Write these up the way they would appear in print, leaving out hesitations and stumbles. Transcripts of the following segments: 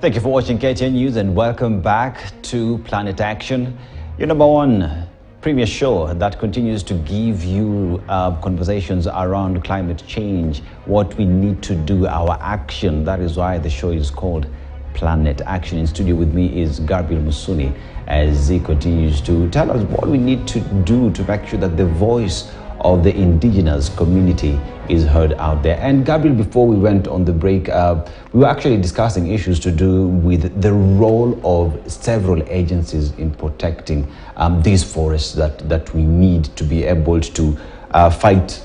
Thank you for watching KTN News and welcome back to Planet Action, your number one premier show that continues to give you conversations around climate change, what we need to do, our action. That is why the show is called Planet Action. In studio with me is Gabriel Musuni as he continues to tell us what we need to do to make sure that the voice of the indigenous community is heard out there. And Gabriel, before we went on the break, we were actually discussing issues to do with the role of several agencies in protecting these forests that we need to be able to fight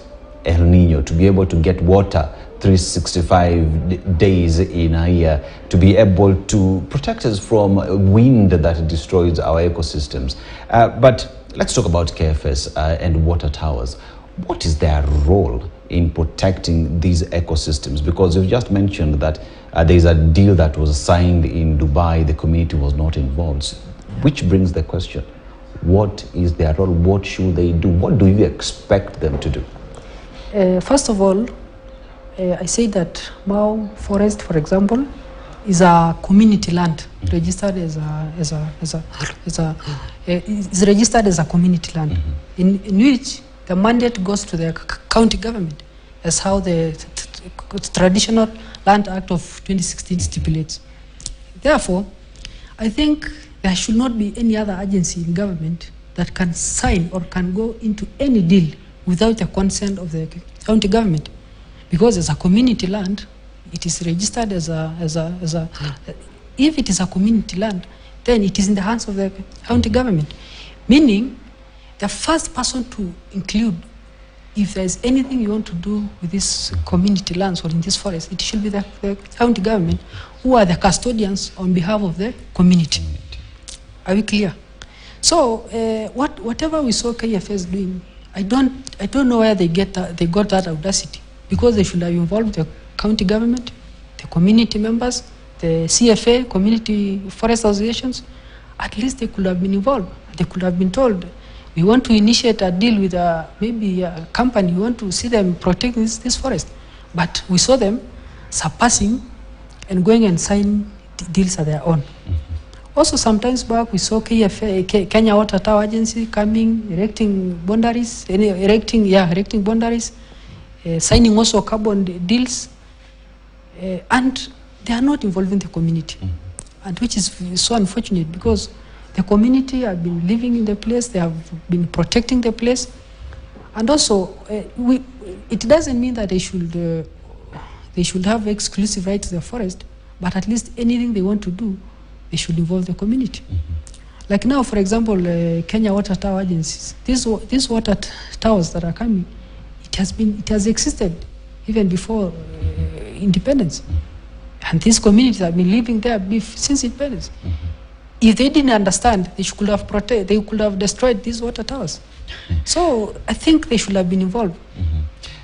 El Nino, to be able to get water 365 days in a year, to be able to protect us from wind that destroys our ecosystems. But let's talk about KFS and water towers. What is their role in protecting these ecosystems? Because you've just mentioned that there's a deal that was signed in Dubai, the community was not involved. Which brings the question, what is their role? What should they do? What do you expect them to do? First of all, I say that Mau Forest, for example, is a community land, registered as a community land, in which the mandate goes to the county government, as how the Traditional Land Act of 2016 stipulates. Therefore, I think there should not be any other agency in government that can sign or can go into any deal without the consent of the county government, because as a community land, it is registered as a if it is a community land, then it is in the hands of the county government. Meaning, the first person to include, if there is anything you want to do with this community lands or in this forest, it should be the county government, who are the custodians on behalf of the community. Are we clear? So, whatever we saw KFS doing, I don't know where they got that audacity, because they should have involved the county government, the community members, the CFA, community forest associations. At least they could have been involved. They could have been told, we want to initiate a deal with maybe a company, we want to see them protect this forest. But we saw them surpassing and going and sign deals at their own. Also, sometimes back, we saw KFA, Kenya Water Tower Agency, coming, erecting boundaries, signing also carbon deals, and they are not involving the community, and which is so unfortunate, because the community have been living in the place, they have been protecting the place, and also it doesn't mean that they should have exclusive right to the forest, but at least anything they want to do, they should involve the community. Like now, for example, Kenya Water Tower Agencies, these water towers that are coming, it has existed even before independence, and these communities have been living there since independence. If they didn't understand, they could have destroyed these water towers. So I think they should have been involved.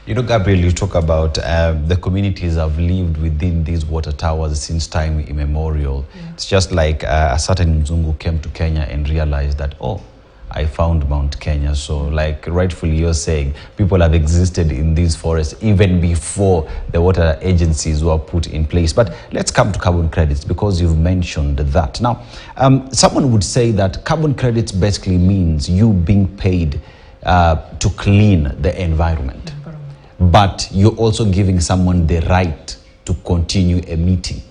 You know, Gabriel, you talk about the communities have lived within these water towers since time immemorial. Yeah. It's just like a certain Mzungu came to Kenya and realized that, oh, I found Mount Kenya. So like rightfully you're saying, people have existed in these forests even before the water agencies were put in place. But let's come to carbon credits, because you've mentioned that. Now, someone would say that carbon credits basically means you being paid to clean the environment. But you're also giving someone the right to continue emitting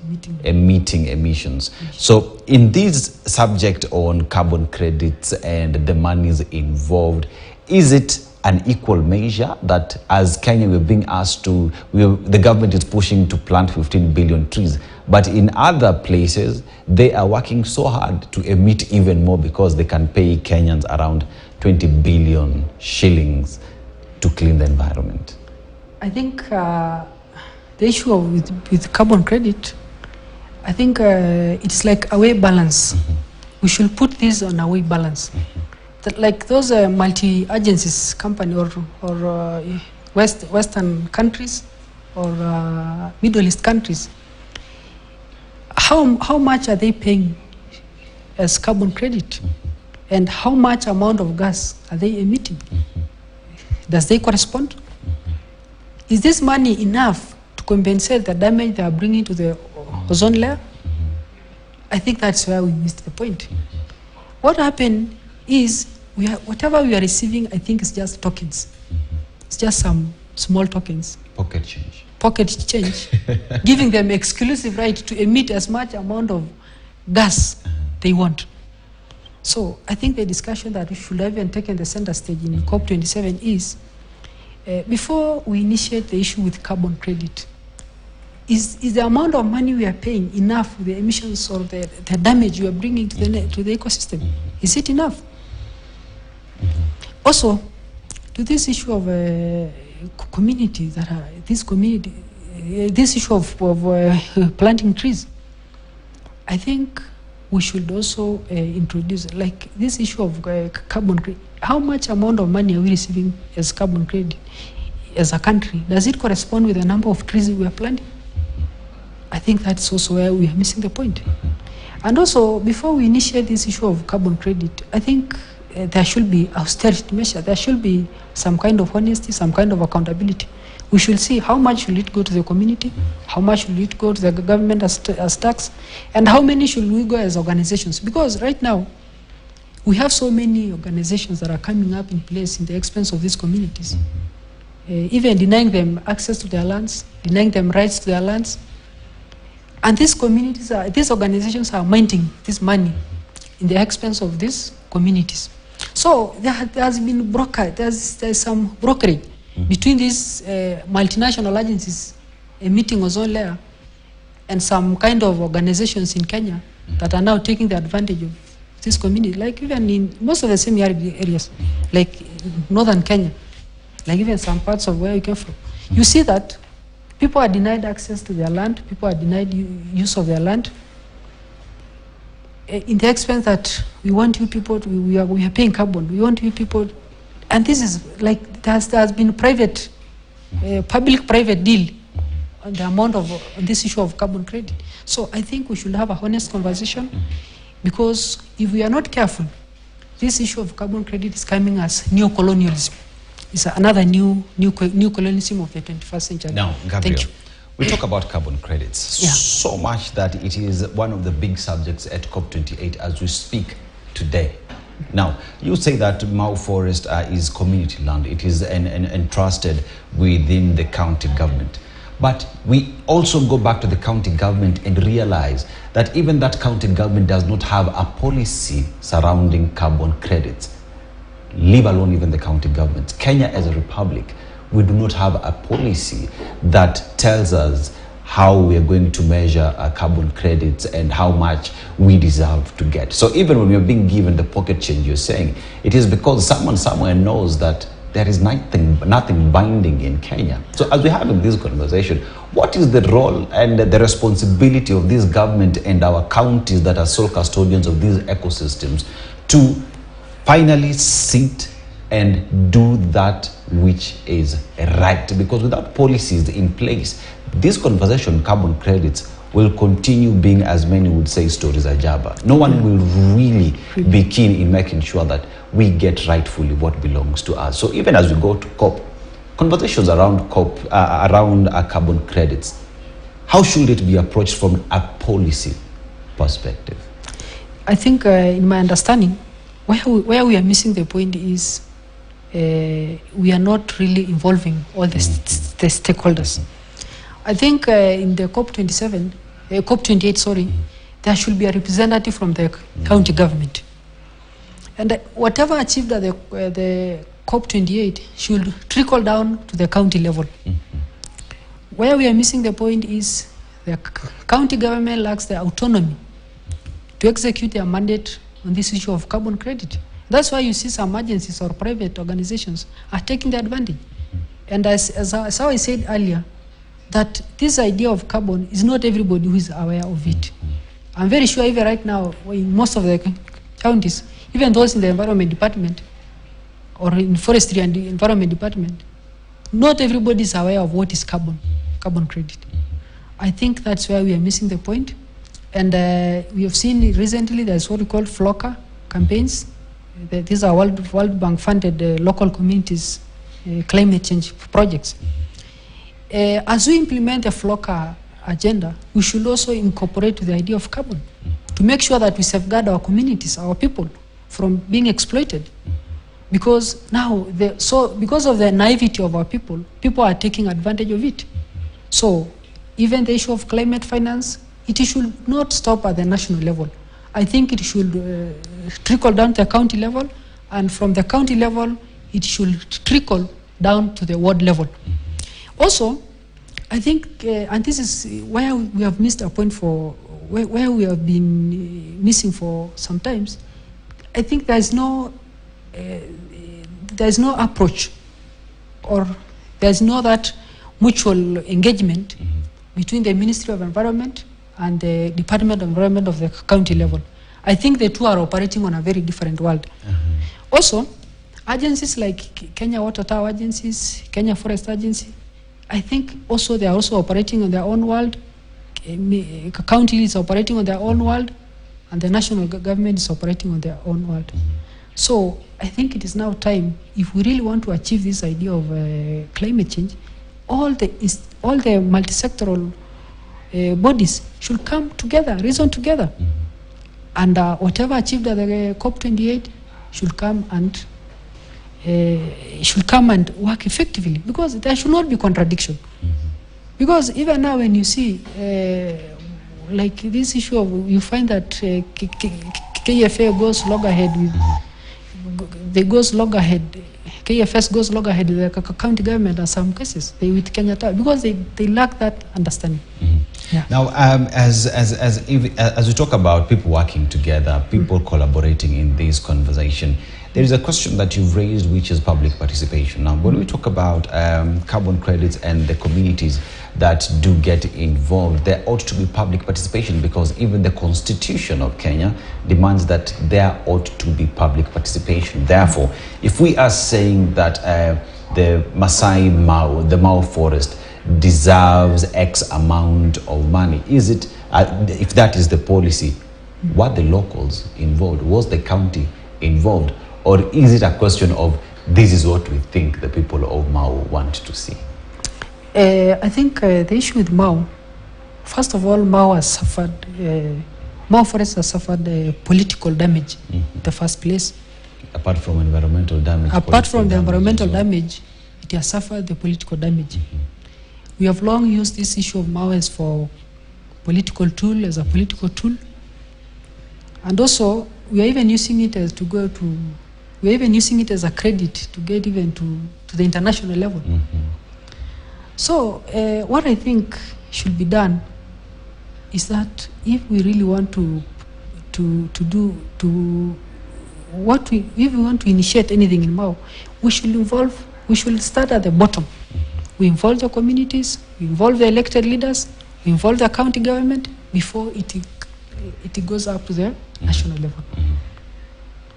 emissions. So in this subject on carbon credits and the monies involved, is it an equal measure that as Kenya we're being asked to, the government is pushing to plant 15 billion trees, but in other places they are working so hard to emit even more because they can pay Kenyans around 20 billion shillings to clean the environment? I think the issue with carbon credit, I think it's like a way balance. We should put this on a way balance. That like those multi-agencies company or Western countries or Middle East countries, how much are they paying as carbon credit? And how much amount of gas are they emitting? Does they correspond? Is this money enough to compensate the damage they are bringing to the ozone layer? I think that's where we missed the point. What happened is, whatever we are receiving, I think is just tokens. It's just some small tokens. Pocket change. Pocket change, giving them exclusive right to emit as much amount of gas they want. So I think the discussion that we should have even taken the center stage in COP27 is, before we initiate the issue with carbon credit, is the amount of money we are paying enough for the emissions or the damage we are bringing to the ecosystem? Is it enough? Also, to this issue of community that are this issue of planting trees, I think we should also introduce like this issue of carbon credit. How much amount of money are we receiving as carbon credit as a country? Does it correspond with the number of trees we are planting? I think that's also where we are missing the point. And also, before we initiate this issue of carbon credit, I think there should be austerity measure. There should be some kind of honesty, some kind of accountability. We should see how much will it go to the community, how much will it go to the government as tax, and how many should we go as organizations. Because right now, we have so many organizations that are coming up in place in the expense of these communities, even denying them access to their lands, denying them rights to their lands. And these communities, these organizations are minting this money in the expense of these communities. So there has been there's some brokerage between these multinational agencies emitting ozone layer and some kind of organizations in Kenya that are now taking the advantage of this community, like even in most of the semi-arid areas, like northern Kenya, like even some parts of where you came from. You see that people are denied access to their land, people are denied use of their land, in the expense that we want you people, we are paying carbon, we want you people, and this is like, there has been private, public-private deal on the amount of on this issue of carbon credit. So I think we should have a honest conversation, because if we are not careful, this issue of carbon credit is coming as neo-colonialism. It's another new colonialism of the 21st century. Now, Gabriel, thank you. We talk about carbon credits so much that it is one of the big subjects at COP28 as we speak today. Now, you say that Mau Forest is community land. It is entrusted within the county government. But we also go back to the county government and realize that even that county government does not have a policy surrounding carbon credits, leave alone even the county government. Kenya as a republic, we do not have a policy that tells us how we are going to measure carbon credits and how much we deserve to get. So even when you're being given the pocket change, you're saying it is because someone somewhere knows that there is nothing binding in Kenya. So as we're having this conversation, what is the role and the responsibility of this government and our counties that are sole custodians of these ecosystems to finally sit and do that which is right? Because without policies in place, this conversation, carbon credits, will continue being, as many would say, stories are jabber. No one will really be keen in making sure that we get rightfully what belongs to us. So even as we go to COP, conversations around COP, around carbon credits, how should it be approached from a policy perspective? I think in my understanding, where we are missing the point is we are not really involving all the stakeholders. I think in the COP28, sorry, there should be a representative from the county government. And whatever achieved at the COP28 should trickle down to the county level. Where we are missing the point is the county government lacks the autonomy to execute their mandate on this issue of carbon credit. That's why you see some agencies or private organizations are taking the advantage. And as how I said earlier, that this idea of carbon is not everybody who is aware of it. I'm very sure even right now, in most of the counties, even those in the environment department or in forestry and the environment department, not everybody is aware of what is carbon credit. I think that's where we are missing the point. And we have seen recently there's what we call FLOCA campaigns. These are World Bank funded local communities climate change projects. As we implement the FLOCA agenda, we should also incorporate the idea of carbon. to make sure that we safeguard our communities, our people, from being exploited. Because now, because of the naivety of our people, people are taking advantage of it. So even the issue of climate finance, it should not stop at the national level. I think it should trickle down to the county level, and from the county level, it should trickle down to the ward level. Also, I think, and this is where we have missed a point for, where we have been missing for some times. I think there's no approach, or there's no that mutual engagement between the Ministry of Environment and the Department of Environment of the county level. I think the two are operating on a very different world. Also, agencies like Kenya Water Tower agencies, Kenya Forest Agency, I think also they are also operating on their own world. County is operating on their own world, and the national government is operating on their own world. So I think it is now time, if we really want to achieve this idea of climate change, all the multi-sectoral bodies should come together, reason together. And whatever achieved at the COP28 should come and work effectively, because there should not be contradiction. Because even now when you see like this issue of, you find that KFA goes loggerhead with, KFS goes loggerhead with the county government in some cases, with Kenya Tower, because they lack that understanding. Yeah. Now, as we talk about people working together, people collaborating in this conversation, there is a question that you've raised, which is public participation. Now, when we talk about carbon credits and the communities that do get involved, there ought to be public participation, because even the Constitution of Kenya demands that there ought to be public participation. Therefore, if we are saying that the Masai Mau, the Mau forest, deserves X amount of money, is it, if that is the policy, were the locals involved? Was the county involved? Or is it a question of, this is what we think the people of Mau want to see? I think the issue with Mau, first of all, Mau has suffered, Mau forest has suffered political damage in the first place. Apart from environmental damage? Apart from the environmental damage, it has suffered the political damage. We have long used this issue of Mau as for political tool, as a political tool. And also, we are even using it as we are even using it as a credit to get even to the international level. So what I think should be done is that if we really want if we want to initiate anything in Mau, we should start at the bottom. We involve the communities, we involve the elected leaders, we involve the county government before it goes up to the national level.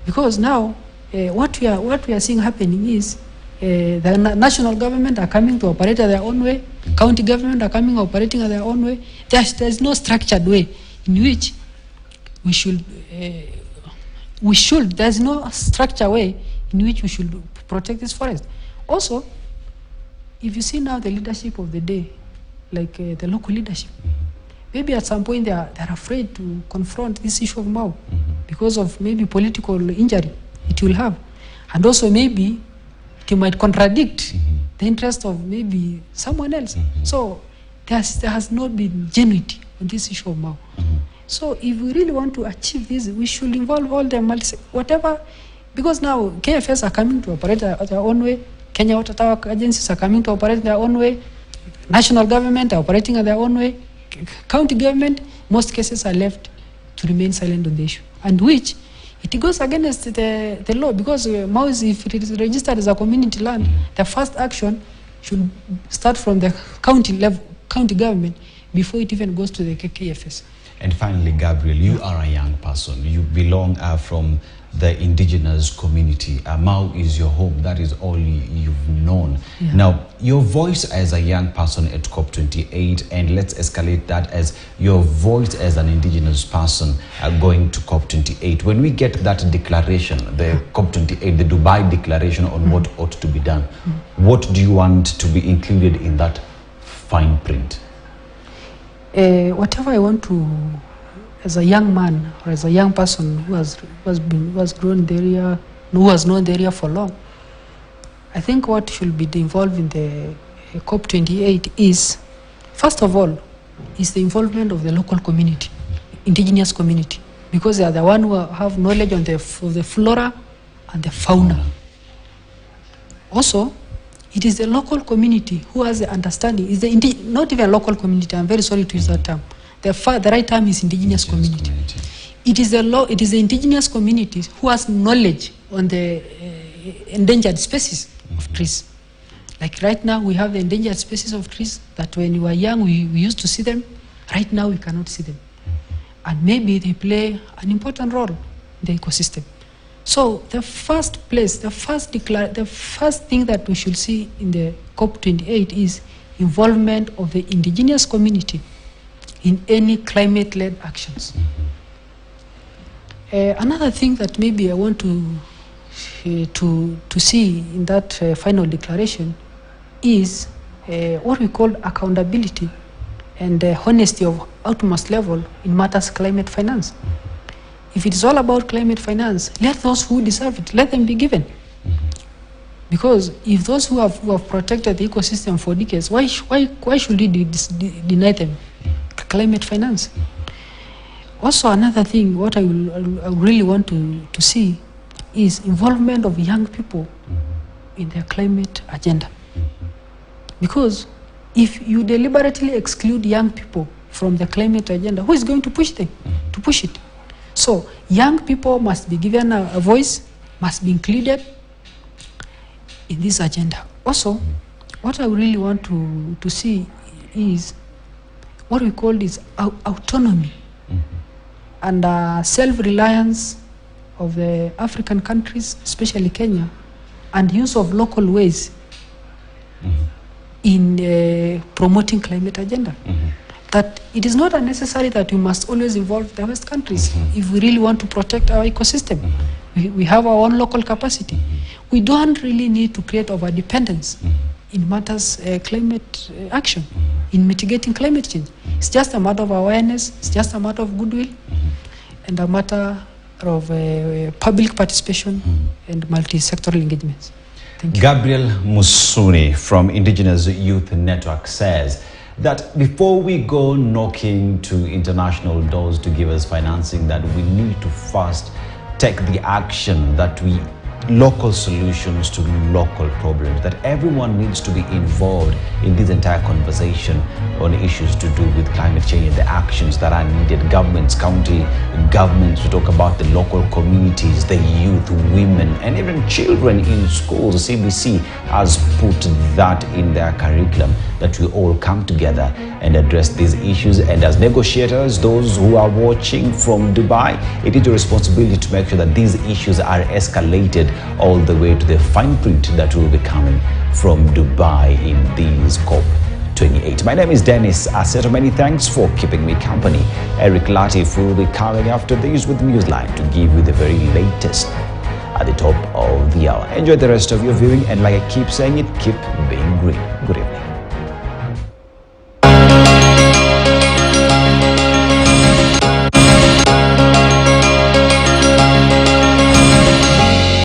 Because now, what we are seeing happening is the national government are coming to operate at their own way, county government are coming operating at their own way. There's no structured way in which there's no structured way in which we should protect this forest. Also, if you see now the leadership of the day, like the local leadership, maybe at some point they're afraid to confront this issue of Mau because of maybe political injury it will have. And also maybe it might contradict the interest of maybe someone else. So there has not been genuinity on this issue of Mau. So if we really want to achieve this, we should involve all the whatever, because now KFS are coming to operate at their own way, Kenya Water Tower agencies are coming to operate their own way, national government are operating at their own way, county government, most cases are left to remain silent on the issue, and which it goes against the law, because Mau, if it is registered as a community land, the first action should start from the county level, county government, before it even goes to the KFS. And finally, Gabriel, you are a young person. You belong from the indigenous community. Mau is your home. That is all you've known. Yeah. Now, your voice as a young person at COP28, and let's escalate that as your voice as an indigenous person going to COP28. When we get that declaration, the COP28, the Dubai declaration on what ought to be done, what do you want to be included in that fine print? Whatever I want to as a young man or as a young person who has grown in the area, who has known the area for long, I think what should be involved in the COP28 is, first of all, is the involvement of the local community, indigenous community, because they are the one who have knowledge on the flora and the fauna. Also, it is the local community who has the understanding. Is the not even local community. I'm very sorry to use that term. The right term is indigenous community. It is the indigenous communities who has knowledge on the endangered species of trees. Like right now, we have the endangered species of trees that when we were young, we used to see them. Right now, we cannot see them. And maybe they play an important role in the ecosystem. So the first thing that we should see in the COP28 is involvement of the indigenous community in any climate-led actions. Another thing that maybe I want to see in that final declaration is what we call accountability and honesty of utmost level in matters climate finance. If it is all about climate finance, let those who deserve it, let them be given. Because if those who have protected the ecosystem for decades, why should we deny them climate finance? Also, another thing, what I really want to see is involvement of young people in their climate agenda. Because if you deliberately exclude young people from the climate agenda, who is going to push them to push it? So young people must be given a voice, must be included in this agenda. Also, what I really want to see is what we call is autonomy and self-reliance of the African countries, especially Kenya, and use of local ways in promoting climate agenda. That it is not unnecessary that we must always involve the West countries if we really want to protect our ecosystem. We have our own local capacity. We don't really need to create over-dependence in matters climate action, in mitigating climate change. It's just a matter of awareness, it's just a matter of goodwill, and a matter of public participation and multi-sectoral engagements. Thank you. Gabriel Musuni from Indigenous Youth Network says that before we go knocking to international doors to give us financing, that we need to first take the action that we local solutions to local problems, that everyone needs to be involved in this entire conversation on issues to do with climate change and the actions that are needed. Governments, county governments, to talk about the local communities, the youth, women, and even children in schools. The CBC has put that in their curriculum, that we all come together and address these issues. And as negotiators, those who are watching from Dubai, it is your responsibility to make sure that these issues are escalated all the way to the fine print that will be coming from Dubai in these COP28. My name is Dennis Aseto. Many thanks for keeping me company. Eric Latif will be coming after this with Newsline to give you the very latest at the top of the hour. Enjoy the rest of your viewing, and like I keep saying it, keep being green. Good evening.